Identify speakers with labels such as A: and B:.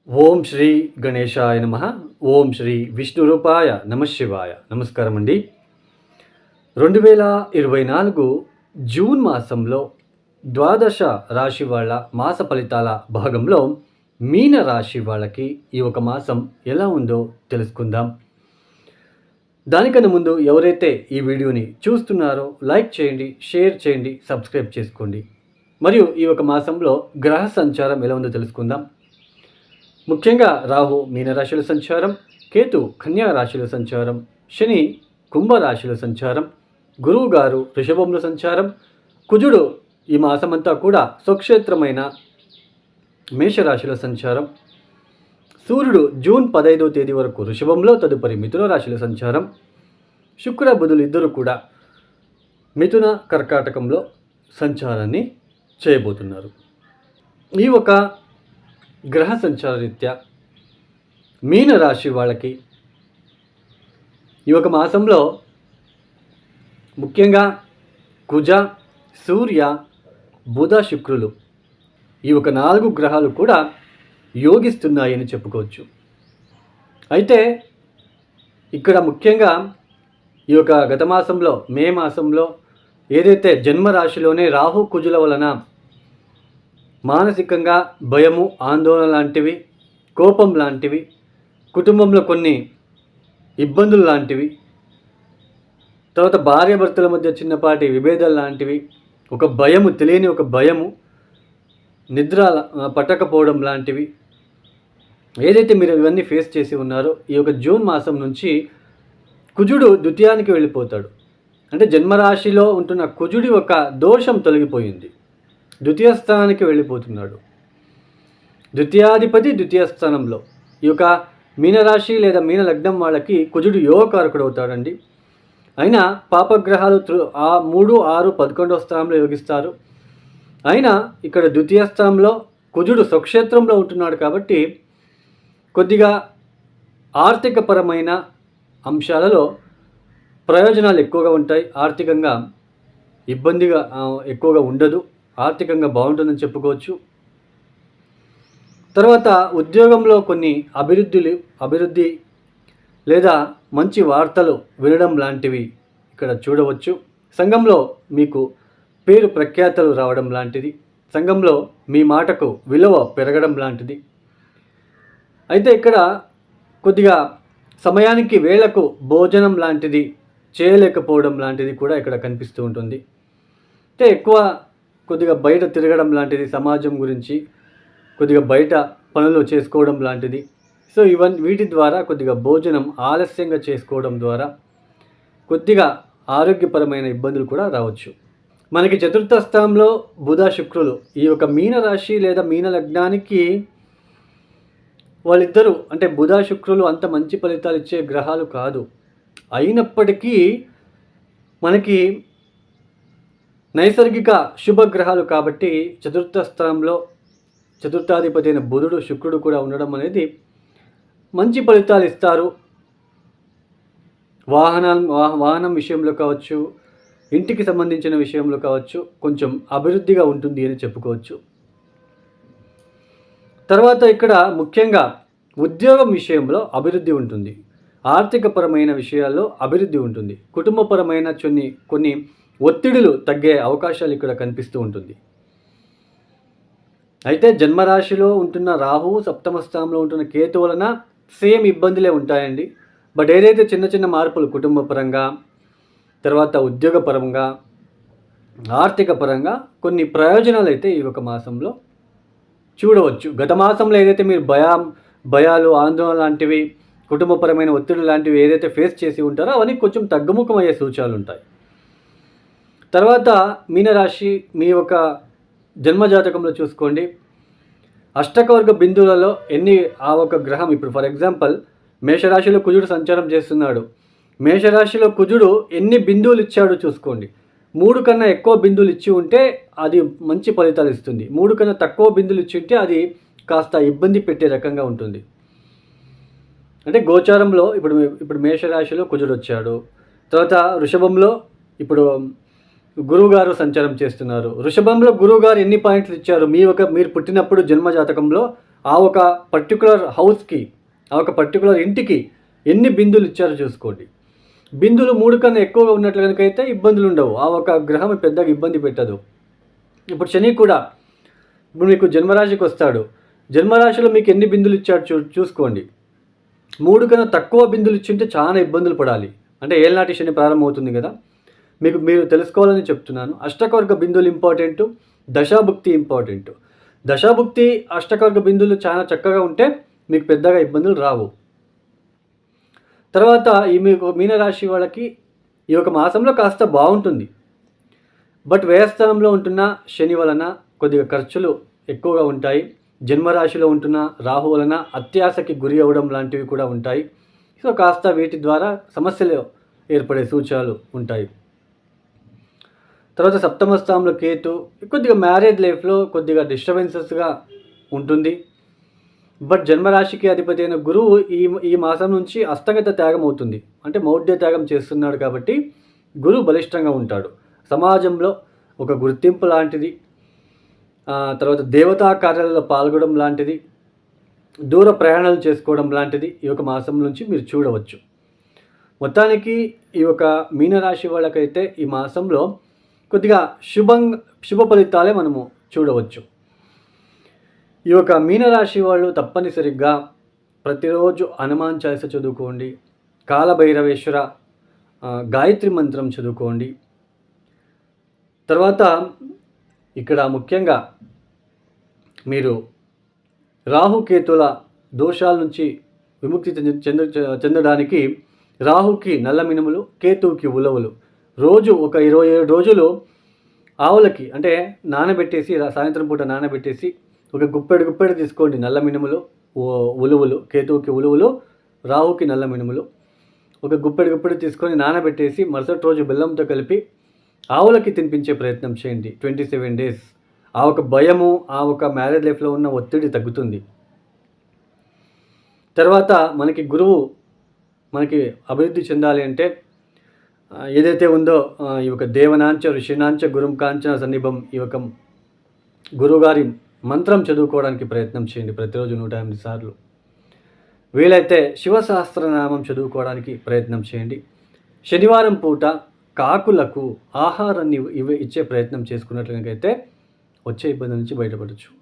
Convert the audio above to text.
A: ఓం శ్రీ గణేశాయ నమః. ఓం శ్రీ విష్ణురూపాయ నమఃశివాయ. నమస్కారం అండి. 2024 జూన్ మాసంలో ద్వాదశ రాశి వాళ్ళ మాస ఫలితాల భాగంలో మీన రాశి వాళ్ళకి ఈ ఒక మాసం ఎలా ఉందో తెలుసుకుందాం. దానికన్నా ముందు ఎవరైతే ఈ వీడియోని చూస్తున్నారో లైక్ చేయండి, షేర్ చేయండి, సబ్స్క్రైబ్ చేసుకోండి. మరియు ఈ ఒక మాసంలో గ్రహ సంచారం ఎలా ఉందో తెలుసుకుందాం. ముఖ్యంగా రాహు మీనరాశిలో సంచారం, కేతు కన్యా రాశిలో సంచారం, శని కుంభరాశిలో సంచారం, గురువు గారు వృషభంలో సంచారం, కుజుడు ఈ మాసమంతా కూడా స్వక్షేత్రమైన మేషరాశిలో సంచారం, సూర్యుడు జూన్ 15వ తేదీ వరకు వృషభంలో, తదుపరి మిథున రాశిలో సంచారం, శుక్ర బుధులు ఇద్దరు కూడా మిథున కర్కాటకంలో సంచారాన్ని చేయబోతున్నారు. ఈ ఒక గ్రహ సంచార రీత్యా మీన రాశి వాళ్ళకి ఈ ఒక మాసంలో ముఖ్యంగా కుజ, సూర్య, బుధ, శుక్రులు ఈ ఒక 4 గ్రహాలు కూడా యోగిస్తున్నాయని చెప్పుకోవచ్చు. అయితే ఇక్కడ ముఖ్యంగా ఈ యొక్క గత మాసంలో మే మాసంలో ఏదైతే జన్మరాశిలోనే రాహు కుజుల వలన మానసికంగా భయము, ఆందోళన లాంటివి, కోపం లాంటివి, కుటుంబంలో కొన్ని ఇబ్బందులు లాంటివి, తర్వాత భార్యాభర్తల మధ్య చిన్నపాటి విభేదాలు లాంటివి, ఒక భయము, తెలియని ఒక భయము, నిద్ర పట్టకపోవడం లాంటివి ఏదైతే మీరు ఇవన్నీ ఫేస్ చేసి ఉన్నారో ఈ యొక్క జూన్ మాసం నుంచి కుజుడు ద్వితీయానికి వెళ్ళిపోతాడు. అంటే జన్మరాశిలో ఉంటున్న కుజుడి ఒక దోషం తొలగిపోయింది, ద్వితీయ స్థానానికి వెళ్ళిపోతున్నాడు. ద్వితీయాధిపతి ద్వితీయ స్థానంలో ఈ యొక్క మీనరాశి లేదా మీన లగ్నం వాళ్ళకి కుజుడు యోగకారకుడు అవుతాడండి. అయినా పాపగ్రహాలు 3, 6, 11వ స్థానంలో యోగిస్తారు. అయినా ఇక్కడ ద్వితీయ స్థానంలో కుజుడు స్వక్షేత్రంలో ఉంటున్నాడు కాబట్టి కొద్దిగా ఆర్థికపరమైన అంశాలలో ప్రయోజనాలు ఎక్కువగా ఉంటాయి. ఆర్థికంగా ఇబ్బందిగా ఎక్కువగా ఉండదు, ఆర్థికంగా బాగుంటుందని చెప్పుకోవచ్చు. తర్వాత ఉద్యోగంలో కొన్ని అభివృద్ధి లేదా మంచి వార్తలు వినడం లాంటివి ఇక్కడ చూడవచ్చు. సంఘంలో మీకు పేరు ప్రఖ్యాతలు రావడం లాంటిది, సంఘంలో మీ మాటకు విలువ పెరగడం లాంటిది. అయితే ఇక్కడ కొద్దిగా సమయానికి వేళకు భోజనం లాంటిది చేయలేకపోవడం లాంటిది కూడా ఇక్కడ కనిపిస్తూ ఉంటుంది. అంటే ఎక్కువ కొద్దిగా బయట తిరగడం లాంటిది, సమాజం గురించి కొద్దిగా బయట పనులు చేసుకోవడం లాంటిది. సో వీటి ద్వారా కొద్దిగా భోజనం ఆలస్యంగా చేసుకోవడం ద్వారా కొద్దిగా ఆరోగ్యపరమైన ఇబ్బందులు కూడా రావచ్చు. మనకి చతుర్థ స్థానంలో బుధ, శుక్రులు ఈ యొక్క మీన రాశి లేదా మీన లగ్నానికి వాళ్ళిద్దరూ అంటే బుధ, శుక్రులు అంత మంచి ఫలితాలు ఇచ్చే గ్రహాలు కాదు. అయినప్పటికీ మనకి నైసర్గిక శుభగ్రహాలు కాబట్టి చతుర్థ స్థానంలో చతుర్థాధిపతి అయిన బుధుడు, శుక్రుడు కూడా ఉండడం అనేది మంచి ఫలితాలు ఇస్తారు. వాహనం విషయంలో కావచ్చు, ఇంటికి సంబంధించిన విషయంలో కావచ్చు, కొంచెం అభివృద్ధిగా ఉంటుంది అని చెప్పుకోవచ్చు. తర్వాత ఇక్కడ ముఖ్యంగా ఉద్యోగం విషయంలో అభివృద్ధి ఉంటుంది, ఆర్థికపరమైన విషయాల్లో అభివృద్ధి ఉంటుంది, కుటుంబపరమైన కొన్ని ఒత్తిడులు తగ్గే అవకాశాలు ఇక్కడ కనిపిస్తూ ఉంటుంది. అయితే జన్మరాశిలో ఉంటున్న రాహువు, సప్తమ స్థానంలో ఉంటున్న కేతు వలన సేమ్ ఇబ్బందులే ఉంటాయండి. బట్ ఏదైతే చిన్న చిన్న మార్పులు కుటుంబపరంగా, తర్వాత ఉద్యోగపరంగా, ఆర్థిక పరంగా కొన్ని ప్రయోజనాలు అయితే ఈ ఒక మాసంలో చూడవచ్చు. గత మాసంలో ఏదైతే మీరు భయాలు, ఆందోళన లాంటివి, కుటుంబపరమైన ఒత్తిడి లాంటివి ఏదైతే ఫేస్ చేసి ఉంటారో అవన్నీ కొంచెం తగ్గుముఖమయ్యే సూచనలు ఉంటాయి. తర్వాత మీనరాశి మీ యొక్క జన్మజాతకంలో చూసుకోండి, అష్టకవర్గ బిందువులలో ఆ ఒక గ్రహం ఇప్పుడు ఫర్ ఎగ్జాంపుల్ మేషరాశిలో కుజుడు సంచారం చేస్తున్నాడు. మేషరాశిలో కుజుడు ఎన్ని బిందువులు ఇచ్చాడో చూసుకోండి. 3 కన్నా ఎక్కువ బిందువులు ఇచ్చి ఉంటే అది మంచి ఫలితాలు ఇస్తుంది. 3 కన్నా తక్కువ బిందువులు ఇచ్చి ఉంటే అది కాస్త ఇబ్బంది పెట్టే రకంగా ఉంటుంది. అంటే గోచారంలో ఇప్పుడు మేషరాశిలో కుజుడు వచ్చాడు. తర్వాత వృషభంలో ఇప్పుడు గురువుగారు సంచారం చేస్తున్నారు. వృషభంలో గురువుగారు ఎన్ని పాయింట్లు ఇచ్చారు, మీరు పుట్టినప్పుడు జన్మజాతకంలో ఆ ఒక పర్టికులర్ హౌస్కి, ఆ ఒక పర్టికులర్ ఇంటికి ఎన్ని బిందులు ఇచ్చారో చూసుకోండి. బిందులు 3 కన్నా ఎక్కువగా ఉన్నట్లు కనుకైతే ఇబ్బందులు ఉండవు. ఆ ఒక గ్రహం పెద్దగా ఇబ్బంది పెట్టదు. ఇప్పుడు శని కూడా ఇప్పుడు మీకు జన్మరాశికి వస్తాడు. జన్మరాశిలో మీకు ఎన్ని బిందులు ఇచ్చాడు చూసుకోండి. 3 కన్నా తక్కువ బిందులు ఇచ్చింటే చాలా ఇబ్బందులు పడాలి. అంటే ఏళ్ళనాటి శని ప్రారంభమవుతుంది కదా! మీరు తెలుసుకోవాలని చెప్తున్నాను. అష్టకవర్గ బిందువులు ఇంపార్టెంటు. దశాభుక్తి ఇంపార్టెంటు. దశాభుక్తి, అష్టకవర్గ బిందువులు చాలా చక్కగా ఉంటే మీకు పెద్దగా ఇబ్బందులు రావు. తర్వాత మీకు మీనరాశి వాళ్ళకి ఈ యొక్క మాసంలో కాస్త బాగుంటుంది. బట్ వ్యయస్థానంలో ఉంటున్న శని వలన కొద్దిగా ఖర్చులు ఎక్కువగా ఉంటాయి. జన్మరాశిలో ఉంటున్న రాహు వలన అత్యాశకి గురి అవ్వడం లాంటివి కూడా ఉంటాయి. సో కాస్త వీటి ద్వారా సమస్యలు ఏర్పడే సూచనలు ఉంటాయి. తర్వాత సప్తమ స్థానంలో కేతు కొద్దిగా మ్యారేజ్ లైఫ్లో కొద్దిగా డిస్టర్బెన్సెస్గా ఉంటుంది. బట్ జన్మరాశికి అధిపతి అయిన గురువు ఈ మాసం నుంచి హస్తగత త్యాగం అవుతుంది. అంటే మౌఢ్య త్యాగం చేస్తున్నాడు కాబట్టి గురువు బలిష్టంగా ఉంటాడు. సమాజంలో ఒక గుర్తింపు లాంటిది, తర్వాత దేవతా కార్యాలలో పాల్గొనడం లాంటిది, దూర ప్రయాణాలు చేసుకోవడం లాంటిది ఈ యొక్క మాసం నుంచి మీరు చూడవచ్చు. మొత్తానికి ఈ యొక్క మీనరాశి వాళ్ళకైతే ఈ మాసంలో కొద్దిగా శుభ ఫలితాలే మనము చూడవచ్చు. ఈ యొక్క మీనరాశి వాళ్ళు తప్పనిసరిగా ప్రతిరోజు హనుమాన్ చాలీస చదువుకోండి, కాలభైరవేశ్వర గాయత్రి మంత్రం చదువుకోండి. తర్వాత ఇక్కడ ముఖ్యంగా మీరు రాహుకేతుల దోషాల నుంచి విముక్తి చెందడానికి రాహుకి నల్ల మినుములు, కేతువుకి ఉలవలు రోజు ఒక 27 రోజులు ఆవులకి అంటే నానబెట్టేసి సాయంత్రం పూట నానబెట్టేసి ఒక గుప్పెడు తీసుకోండి. నల్ల మినుములు, ఉలువలు, కేతువుకి ఉలువలు, రాహుకి నల్ల మినుములు ఒక గుప్పెడు తీసుకొని నానబెట్టేసి మరుసటి రోజు బెల్లంతో కలిపి ఆవులకి తినిపించే ప్రయత్నం చేయండి. 27 డేస్. ఆ ఒక భయము, ఆ ఒక మ్యారేజ్ లైఫ్లో ఉన్న ఒత్తిడి తగ్గుతుంది. తర్వాత మనకి గురువు అభివృద్ధి చెందాలి అంటే ఏదైతే ఉందో ఈ యొక్క దేవనాంచ ఋషినాంచ గురుం కాంచన సన్నిభం, ఈ యొక్క గురువుగారి మంత్రం చదువుకోవడానికి ప్రయత్నం చేయండి ప్రతిరోజు 108 సార్లు. వీలైతే శివసహస్రనామం చదువుకోవడానికి ప్రయత్నం చేయండి. శనివారం పూట కాకులకు ఆహారాన్ని ఇచ్చే ప్రయత్నం చేసుకున్నట్లయితే వచ్చే ఇబ్బంది నుంచి బయటపడవచ్చు.